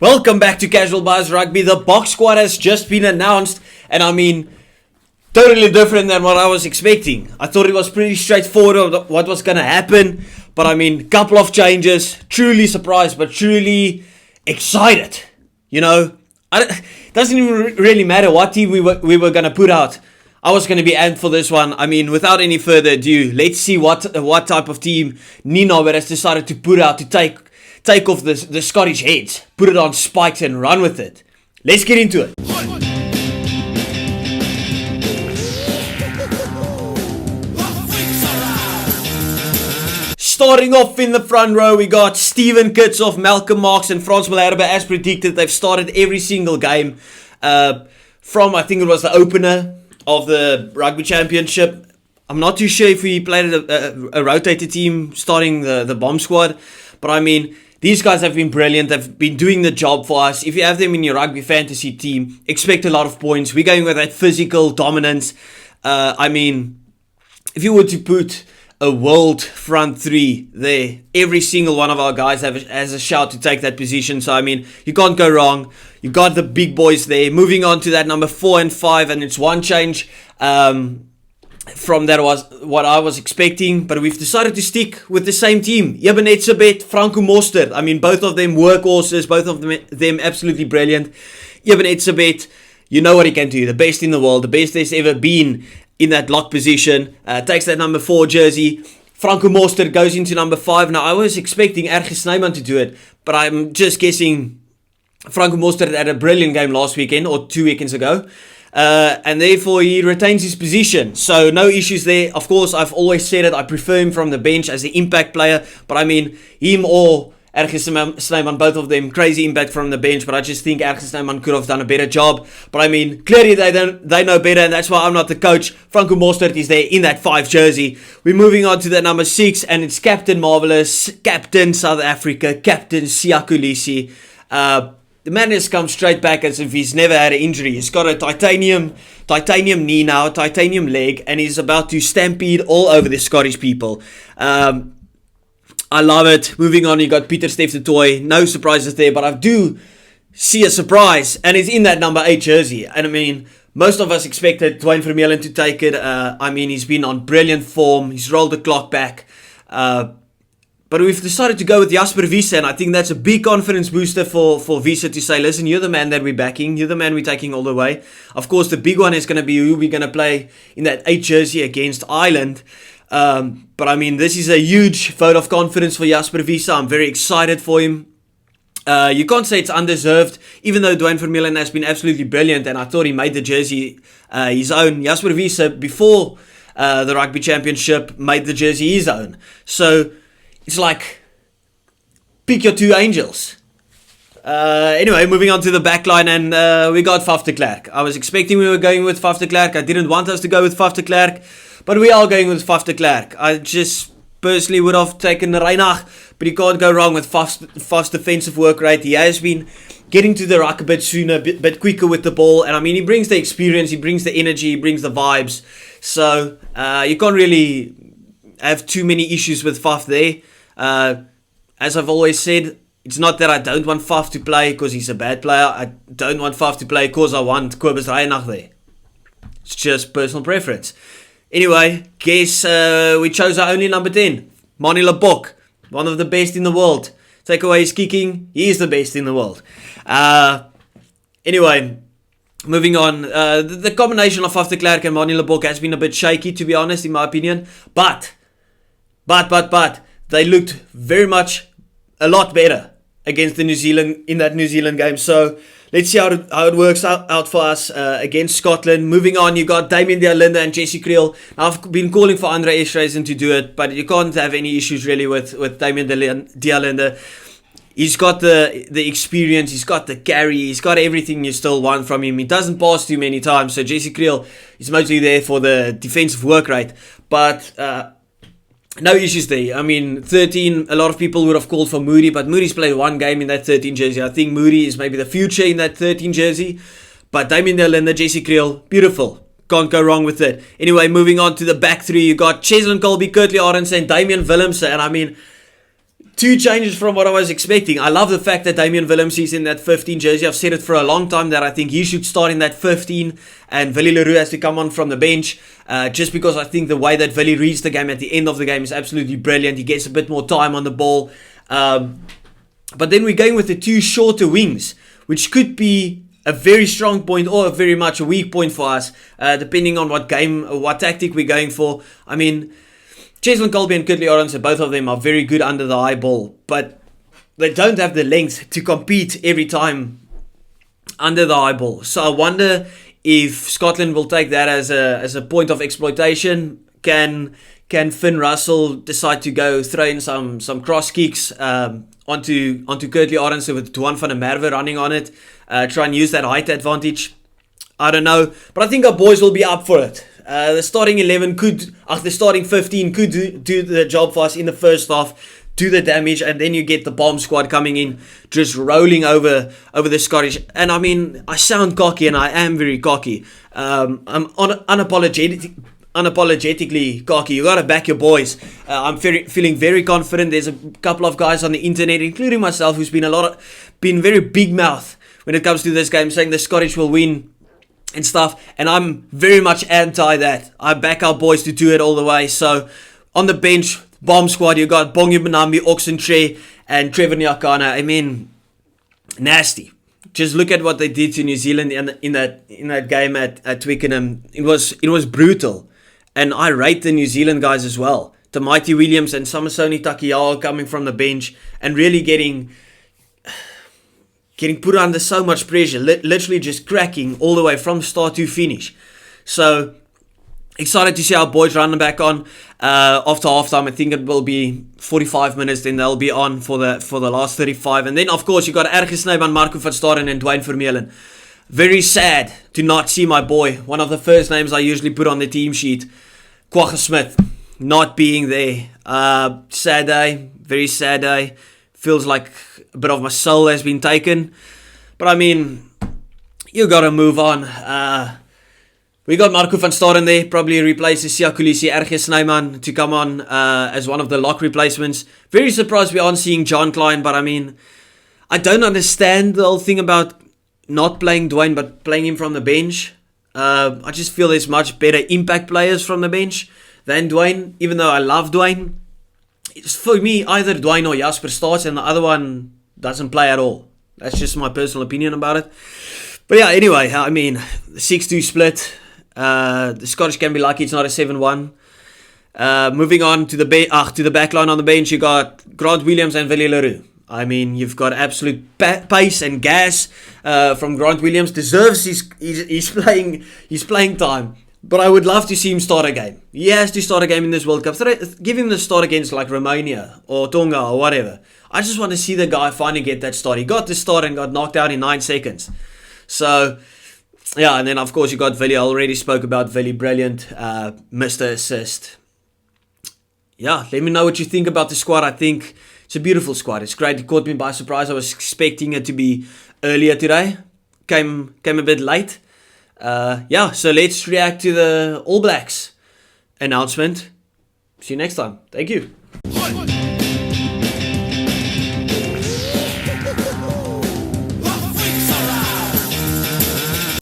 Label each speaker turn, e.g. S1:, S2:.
S1: Welcome back to Casual Buzz Rugby. The box squad has just been announced, and totally different than what I was expecting. I thought it was pretty straightforward of what was going to happen, but couple of changes. Truly surprised, but truly excited. It doesn't even really matter what team we were going to put out. I was going to be amped for this one. Without any further ado, let's see what type of team Nino has decided to put out to take off the Scottish heads, put it on spikes and run with it. Let's get into it. Starting off in the front row, we got Steven Kitsoff, Malcolm Marks and Frans Malherbe. As predicted, they've started every single game from, I think it was the opener of the Rugby Championship. I'm not too sure if we played a rotated team starting the bomb squad, but these guys have been brilliant. They've been doing the job for us. If you have them in your rugby fantasy team, expect a lot of points. We're going with that physical dominance. If you were to put a world front three there, every single one of our guys has a shout to take that position. So, you can't go wrong. You got the big boys there. Moving on to that number 4 and 5, and it's one change from that was what I was expecting, but we've decided to stick with the same team. Eben Etzebeth, Franco Mostert. Both of them workhorses, both of them absolutely brilliant. Eben Etzebeth, you know what he can do, the best in the world, the best there's ever been in that lock position. Takes that number 4 jersey. Franco Mostert goes into number 5. Now, I was expecting Erge Snyman to do it, but I'm just guessing Franco Mostert had a brilliant game last weekend or 2 weekends ago. And therefore he retains his position. So no issues there. Of course, I've always said it. I prefer him from the bench as the impact player. But him or Erge Snyman, both of them, crazy impact from the bench. But I just think Erge Snyman could have done a better job. But clearly they know better, and that's why I'm not the coach. Franco Mostert is there in that 5 jersey. We're moving on to the number 6, and it's Captain Marvelous, Captain South Africa, Captain Siya Kolisi. The man has come straight back as if he's never had an injury. He's got a titanium knee now, titanium leg, and he's about to stampede all over the Scottish people. I love it. Moving on, you got Pieter Steph de Toy. No surprises there, but I do see a surprise, and it's in that number 8 jersey. And most of us expected Dwayne Vermeulen to take it. He's been on brilliant form. He's rolled the clock back. But we've decided to go with Jasper Wiese, and I think that's a big confidence booster for Wiese to say, listen, you're the man that we're backing. You're the man we're taking all the way. Of course, the big one is going to be who we're going to play in that 8 jersey against Ireland. But this is a huge vote of confidence for Jasper Wiese. I'm very excited for him. You can't say it's undeserved, even though Dwayne Vermeulen has been absolutely brilliant, and I thought he made the jersey his own. Jasper Wiese, before the Rugby Championship, made the jersey his own. So it's like, pick your 2 angels. Anyway, moving on to the back line, and we got Faf de Klerk. I was expecting we were going with Faf de Klerk. I didn't want us to go with Faf de Klerk, but we are going with Faf de Klerk. I just personally would have taken Reinach, but you can't go wrong with Faf's defensive work rate. He has been getting to the ruck a bit sooner, a bit quicker with the ball, and he brings the experience, he brings the energy, he brings the vibes. So you can't really have too many issues with Faf there. As I've always said, it's not that I don't want Faf to play because he's a bad player. I don't want Faf to play because I want Kobus Reinach there. It's just personal preference. Anyway, guess we chose our only number 10, Manie Lebok, one of the best in the world. Take away his kicking, he is the best in the world. Anyway, moving on. The combination of Faf de Klerk and Manie Lebok has been a bit shaky, to be honest, in my opinion. But they looked very much a lot better against the New Zealand game. So let's see how it works out for us against Scotland. Moving on, you got Damian de Alinde and Jesse Kriel. Now, I've been calling for Andre Esterhuizen to do it, but you can't have any issues really with Damian de Alinde. He's got the experience, he's got the carry, he's got everything you still want from him. He doesn't pass too many times, so Jesse Kriel is mostly there for the defensive work rate. But no issues there. 13, a lot of people would have called for Moody, but Moody's played 1 game in that 13 jersey. I think Moody is maybe the future in that 13 jersey. But Damian de Alinde, Jesse Kriel, beautiful. Can't go wrong with it. Anyway, moving on to the back 3, you got Cheslin Colby, Kurtley Arendse, and Damian Willemse. And two changes from what I was expecting. I love the fact that Damian Willems is in that 15 jersey. I've said it for a long time that I think he should start in that 15 and Willie Leroux has to come on from the bench. Just because I think the way that Willie reads the game at the end of the game is absolutely brilliant. He gets a bit more time on the ball. But then we're going with the two shorter wings, which could be a very strong point or very much a weak point for us, depending on what tactic we're going for. I mean, Cheslin Colby and Kurtley Arendse, both of them are very good under the high ball, but they don't have the length to compete every time under the high ball. So I wonder if Scotland will take that as a point of exploitation. Can Finn Russell decide to go throw in some cross kicks onto Kurtley Arendse with Duan van der Merwe running on it, try and use that height advantage? I don't know, but I think our boys will be up for it. The starting 15 could do the job for us in the first half, do the damage, and then you get the bomb squad coming in, just rolling over the Scottish. And I mean, I sound cocky, and I am very cocky. I'm unapologetically cocky. You gotta back your boys. I'm feeling very confident. There's a couple of guys on the internet, including myself, who's been very big mouth when it comes to this game, saying the Scottish will win and stuff, and I'm very much anti that. I back our boys to do it all the way. So on the bench, bomb squad, you got Bongi Benambi, Oxentree, and Trevor Nyakana. I mean, nasty. Just look at what they did to New Zealand in that game at Twickenham. It was brutal, and I rate the New Zealand guys as well. The Mighty Williams and Samasoni Takiao coming from the bench and really getting put under so much pressure, literally just cracking all the way from start to finish. So excited to see our boys running back on after halftime. I think it will be 45 minutes, then they'll be on for the last 35. And then, of course, you got Erge Snyman, Marco van Staden and Dwayne Vermeulen. Very sad to not see my boy, one of the first names I usually put on the team sheet, Kwagga Smith, not being there. Sad day, very sad day. Feels like a bit of my soul has been taken. But I mean, you gotta move on. We got Marco van Staden there, probably replaces Siya Kolisi, Erge Snyman to come on as one of the lock replacements. Very surprised we aren't seeing John Klein, but I mean, I don't understand the whole thing about not playing Dwayne, but playing him from the bench. I just feel there's much better impact players from the bench than Dwayne, even though I love Dwayne. It's for me, either Dwayne or Jasper starts and the other one doesn't play at all. That's just my personal opinion about it. But yeah, anyway, I mean, the 6-2 split. The Scottish can be lucky it's not a 7-1. Moving on to the back line on the bench, you got Grant Williams and Willie Leroux. I mean, you've got absolute pace and gas from Grant Williams. Deserves his playing time. But I would love to see him start a game. He has to start a game in this World Cup. Give him the start against like Romania or Tonga or whatever. I just want to see the guy finally get that start. He got the start and got knocked out in 9 seconds. So, yeah, and then of course you got Willie. I already spoke about Willie. Brilliant. Mr. Assist. Yeah, let me know what you think about the squad. I think it's a beautiful squad. It's great. It caught me by surprise. I was expecting it to be earlier today. Came a bit late. So let's react to the All Blacks announcement. See you next time. Thank you.